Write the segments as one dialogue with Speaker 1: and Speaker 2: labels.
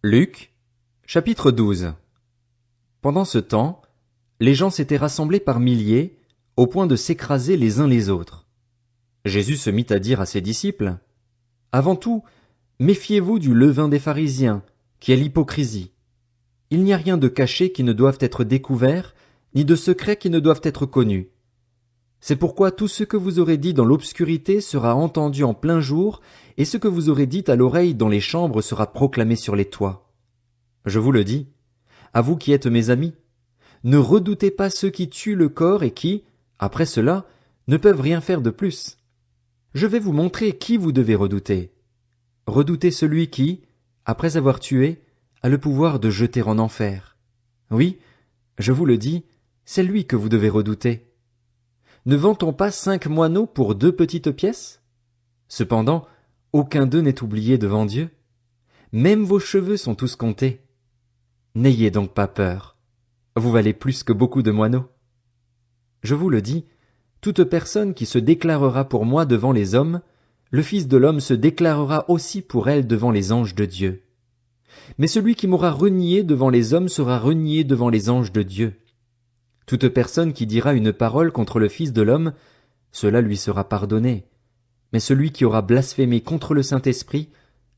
Speaker 1: Luc, chapitre 12. Pendant ce temps, les gens s'étaient rassemblés par milliers, au point de s'écraser les uns les autres. Jésus se mit à dire à ses disciples, « Avant tout, méfiez-vous du levain des pharisiens, qui est l'hypocrisie. Il n'y a rien de caché qui ne doive être découvert, ni de secret qui ne doivent être connus. C'est pourquoi tout ce que vous aurez dit dans l'obscurité sera entendu en plein jour, et ce que vous aurez dit à l'oreille dans les chambres sera proclamé sur les toits. Je vous le dis, à vous qui êtes mes amis, ne redoutez pas ceux qui tuent le corps et qui, après cela, ne peuvent rien faire de plus. Je vais vous montrer qui vous devez redouter. Redoutez celui qui, après avoir tué, a le pouvoir de jeter en enfer. Oui, je vous le dis, c'est lui que vous devez redouter. Ne vend-on pas 5 moineaux pour 2 petites pièces? Cependant, aucun d'eux n'est oublié devant Dieu. Même vos cheveux sont tous comptés. N'ayez donc pas peur. Vous valez plus que beaucoup de moineaux. Je vous le dis, toute personne qui se déclarera pour moi devant les hommes, le Fils de l'homme se déclarera aussi pour elle devant les anges de Dieu. Mais celui qui m'aura renié devant les hommes sera renié devant les anges de Dieu. Toute personne qui dira une parole contre le Fils de l'homme, cela lui sera pardonné. Mais celui qui aura blasphémé contre le Saint-Esprit,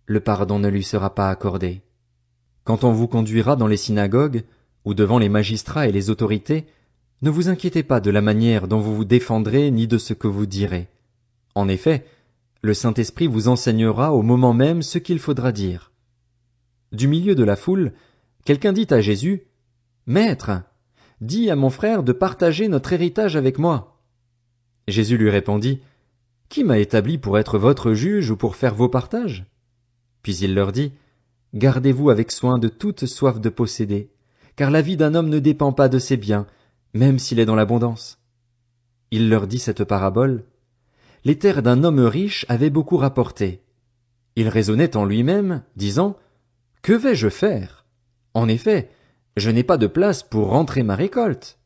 Speaker 1: le pardon ne lui sera pas accordé. Quand on vous conduira dans les synagogues, ou devant les magistrats et les autorités, ne vous inquiétez pas de la manière dont vous vous défendrez ni de ce que vous direz. En effet, le Saint-Esprit vous enseignera au moment même ce qu'il faudra dire. Du milieu de la foule, quelqu'un dit à Jésus, « Maître, dis à mon frère de partager notre héritage avec moi. » Jésus lui répondit, « Qui m'a établi pour être votre juge ou pour faire vos partages? » Puis il leur dit, « Gardez-vous avec soin de toute soif de posséder, car la vie d'un homme ne dépend pas de ses biens, même s'il est dans l'abondance. » Il leur dit cette parabole. Les terres d'un homme riche avaient beaucoup rapporté. Il raisonnait en lui-même, disant, « Que vais-je faire? En effet, je n'ai pas de place pour rentrer ma récolte.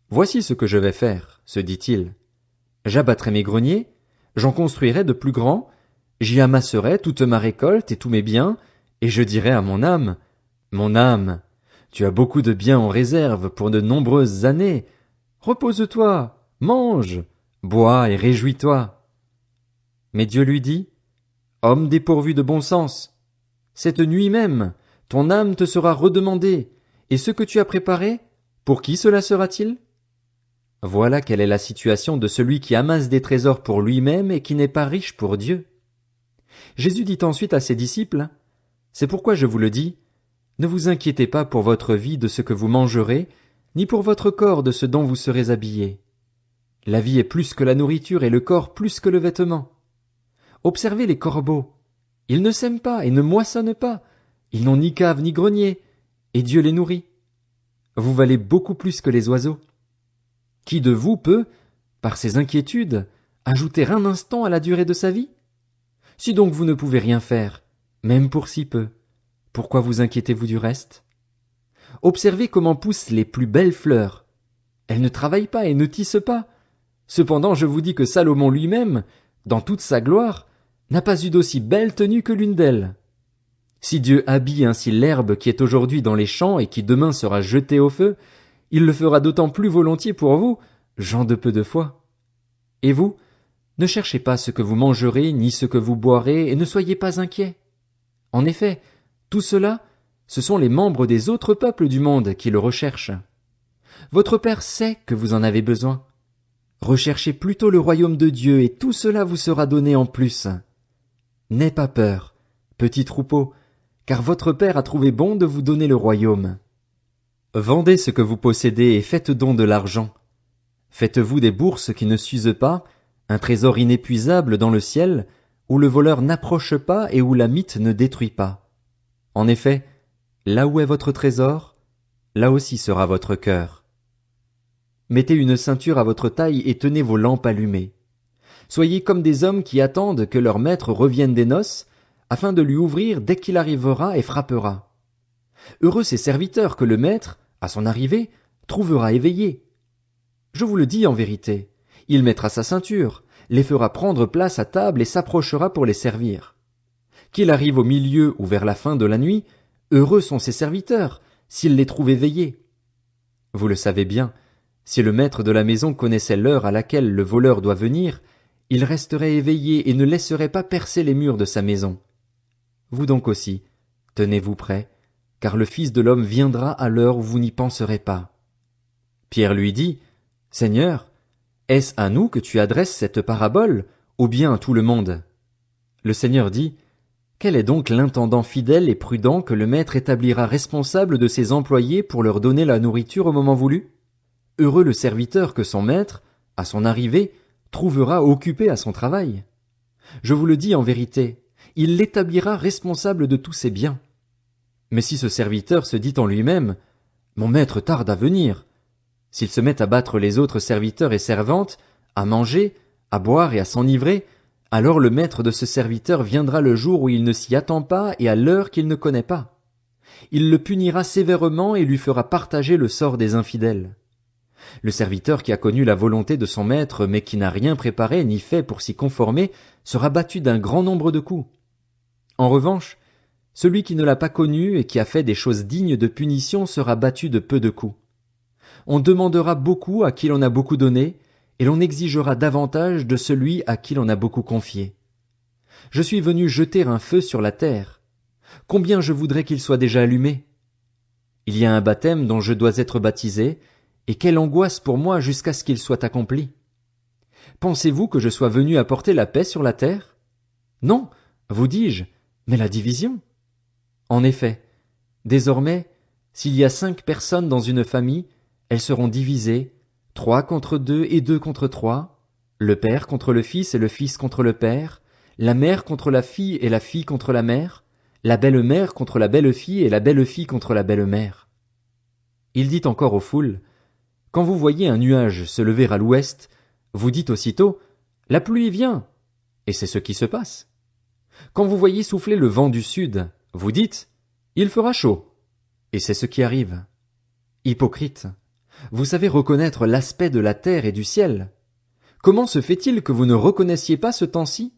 Speaker 1: Voici ce que je vais faire, se dit-il. J'abattrai mes greniers, j'en construirai de plus grands, j'y amasserai toute ma récolte et tous mes biens, et je dirai à mon âme, « Mon âme, tu as beaucoup de biens en réserve pour de nombreuses années. Repose-toi, mange, bois et réjouis-toi. » Mais Dieu lui dit, « Homme dépourvu de bon sens, cette nuit même, ton âme te sera redemandée, et ce que tu as préparé, pour qui cela sera-t-il? » Voilà quelle est la situation de celui qui amasse des trésors pour lui-même et qui n'est pas riche pour Dieu. Jésus dit ensuite à ses disciples, « C'est pourquoi je vous le dis, ne vous inquiétez pas pour votre vie de ce que vous mangerez, ni pour votre corps de ce dont vous serez habillés. La vie est plus que la nourriture et le corps plus que le vêtement. Observez les corbeaux. Ils ne sèment pas et ne moissonnent pas. Ils n'ont ni cave ni grenier, et Dieu les nourrit. Vous valez beaucoup plus que les oiseaux. Qui de vous peut, par ses inquiétudes, ajouter un instant à la durée de sa vie? Si donc vous ne pouvez rien faire, même pour si peu, pourquoi vous inquiétez-vous du reste? Observez comment poussent les plus belles fleurs. Elles ne travaillent pas et ne tissent pas. Cependant, je vous dis que Salomon lui-même, dans toute sa gloire, n'a pas eu d'aussi belle tenue que l'une d'elles. Si Dieu habille ainsi l'herbe qui est aujourd'hui dans les champs et qui demain sera jetée au feu, il le fera d'autant plus volontiers pour vous, gens de peu de foi. Et vous, ne cherchez pas ce que vous mangerez ni ce que vous boirez et ne soyez pas inquiets. En effet, tout cela, ce sont les membres des autres peuples du monde qui le recherchent. Votre Père sait que vous en avez besoin. Recherchez plutôt le royaume de Dieu et tout cela vous sera donné en plus. N'aie pas peur, petit troupeau, car votre Père a trouvé bon de vous donner le royaume. Vendez ce que vous possédez et faites don de l'argent. Faites-vous des bourses qui ne s'usent pas, un trésor inépuisable dans le ciel, où le voleur n'approche pas et où la mite ne détruit pas. En effet, là où est votre trésor, là aussi sera votre cœur. Mettez une ceinture à votre taille et tenez vos lampes allumées. Soyez comme des hommes qui attendent que leur maître revienne des noces, afin de lui ouvrir dès qu'il arrivera et frappera. Heureux ces serviteurs que le maître, à son arrivée, trouvera éveillés. Je vous le dis en vérité, il mettra sa ceinture, les fera prendre place à table et s'approchera pour les servir. Qu'il arrive au milieu ou vers la fin de la nuit, Heureux sont ses serviteurs, s'il les trouve éveillés. Vous le savez bien, si le maître de la maison connaissait l'heure à laquelle le voleur doit venir, il resterait éveillé et ne laisserait pas percer les murs de sa maison. Vous donc aussi, tenez-vous prêts, car le Fils de l'homme viendra à l'heure où vous n'y penserez pas. Pierre lui dit, Seigneur, est-ce à nous que tu adresses cette parabole, ou bien à tout le monde? Le Seigneur dit, Quel est donc l'intendant fidèle et prudent que le maître établira responsable de ses employés pour leur donner la nourriture au moment voulu? Heureux le serviteur que son maître, à son arrivée, trouvera occupé à son travail. Je vous le dis en vérité, il l'établira responsable de tous ses biens. Mais si ce serviteur se dit en lui-même, Mon maître tarde à venir, s'il se met à battre les autres serviteurs et servantes, à manger, à boire et à s'enivrer, alors le maître de ce serviteur viendra le jour où il ne s'y attend pas et à l'heure qu'il ne connaît pas. Il le punira sévèrement et lui fera partager le sort des infidèles. Le serviteur qui a connu la volonté de son maître mais qui n'a rien préparé ni fait pour s'y conformer sera battu d'un grand nombre de coups. En revanche, celui qui ne l'a pas connu et qui a fait des choses dignes de punition sera battu de peu de coups. On demandera beaucoup à qui l'on a beaucoup donné, et l'on exigera davantage de celui à qui l'on a beaucoup confié. Je suis venu jeter un feu sur la terre. Combien je voudrais qu'il soit déjà allumé? Il y a un baptême dont je dois être baptisé, et quelle angoisse pour moi jusqu'à ce qu'il soit accompli. Pensez-vous que je sois venu apporter la paix sur la terre? Non, vous dis-je, mais la division. En effet, désormais, s'il y a 5 personnes dans une famille, elles seront divisées, 3 contre 2 et 2 contre 3, le père contre le fils et le fils contre le père, la mère contre la fille et la fille contre la mère, la belle-mère contre la belle-fille et la belle-fille contre la belle-mère. Il dit encore aux foules, Quand vous voyez un nuage se lever à l'ouest, vous dites aussitôt, La pluie vient, et c'est ce qui se passe. Quand vous voyez souffler le vent du sud, vous dites, Il fera chaud, et c'est ce qui arrive. Hypocrite, vous savez reconnaître l'aspect de la terre et du ciel. Comment se fait-il que vous ne reconnaissiez pas ce temps-ci?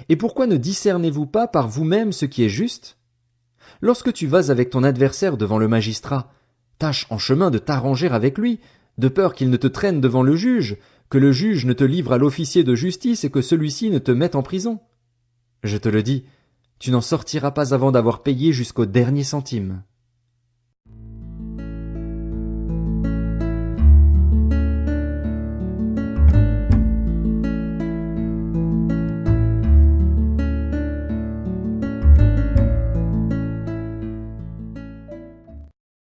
Speaker 1: Et pourquoi ne discernez-vous pas par vous-même ce qui est juste? Lorsque tu vas avec ton adversaire devant le magistrat, tâche en chemin de t'arranger avec lui, de peur qu'il ne te traîne devant le juge, que le juge ne te livre à l'officier de justice et que celui-ci ne te mette en prison. Je te le dis, tu n'en sortiras pas avant d'avoir payé jusqu'au dernier centime.